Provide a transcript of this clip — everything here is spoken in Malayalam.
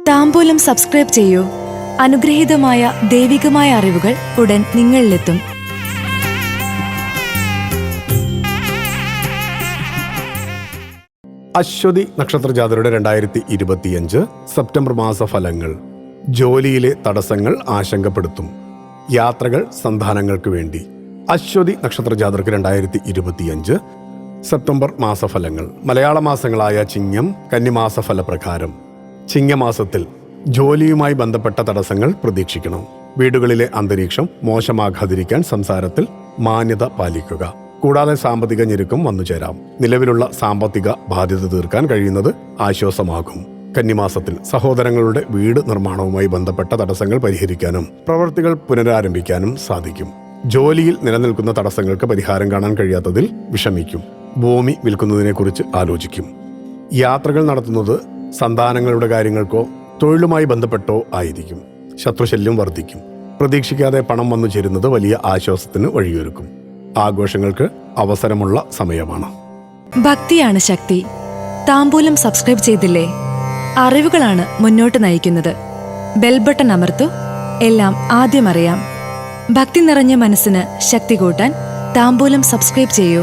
താംബൂലം സബ്സ്ക്രൈബ് ചെയ്യൂ. അനുഗ്രഹീതമായ ദൈവികമായ അറിവുകൾ ഉടൻ നിങ്ങളിലെത്തും. അശ്വതി നക്ഷത്രജാതരുടെ 2025 സെപ്റ്റംബർ മാസ ഫലങ്ങൾ. ജോലിയിലെ തടസ്സങ്ങൾ ആശങ്കപ്പെടുത്തും. യാത്രകൾ സന്താനങ്ങൾക്ക് വേണ്ടി. അശ്വതി നക്ഷത്രജാതർക്ക് 2025 സെപ്റ്റംബർ മാസഫലങ്ങൾ. മലയാള മാസങ്ങളായ ചിങ്ങം, കന്നിമാസ ഫലപ്രകാരം. ചിങ്ങമാസത്തിൽ ജോലിയുമായി ബന്ധപ്പെട്ട തടസ്സങ്ങൾ പ്രതീക്ഷിക്കണം. വീടുകളിലെ അന്തരീക്ഷം മോശമാകാതിരിക്കാൻ സംസാരത്തിൽ മാന്യത പാലിക്കുക. കൂടാതെ സാമ്പത്തിക ഞെരുക്കം വന്നുചേരാം. നിലവിലുള്ള സാമ്പത്തിക ബാധ്യത തീർക്കാൻ കഴിയുന്നത് ആശ്വാസമാകും. കന്നിമാസത്തിൽ സഹോദരങ്ങളുടെ വീട് നിർമ്മാണവുമായി ബന്ധപ്പെട്ട തടസ്സങ്ങൾ പരിഹരിക്കാനും പ്രവൃത്തികൾ പുനരാരംഭിക്കാനും സാധിക്കും. ജോലിയിൽ നിലനിൽക്കുന്ന തടസ്സങ്ങൾക്ക് പരിഹാരം കാണാൻ കഴിയാത്തതിൽ വിഷമിക്കും. ഭൂമി വിൽക്കുന്നതിനെക്കുറിച്ച് ആലോചിക്കും. യാത്രകൾ നടത്തുന്നത് സന്താനങ്ങളുടെ കാര്യങ്ങൾക്കോ തൊഴിലുമായി ബന്ധപ്പെട്ടോ ആയിരിക്കും. ശത്രുശല്യം വർദ്ധിക്കും. പ്രതീക്ഷിക്കാതെ പണം വന്നു ചേരുന്നത് വലിയ ആശ്വാസത്തിന് വഴിയൊരുക്കും. ആഘോഷങ്ങൾക്ക് അവസരമുള്ള സമയമാണ്. ഭക്തിയാണ് ശക്തി. താംബൂലം സബ്സ്ക്രൈബ് ചെയ്തില്ലേ? അറിവുകളാണ് മുന്നോട്ട് നയിക്കുന്നത്. ബെൽ ബട്ടൺ അമർത്തു. എല്ലാം ആദ്യം അറിയാം. ഭക്തി നിറഞ്ഞ മനസ്സിന് ശക്തി കൂട്ടാൻ താംബൂലം സബ്സ്ക്രൈബ് ചെയ്യൂ.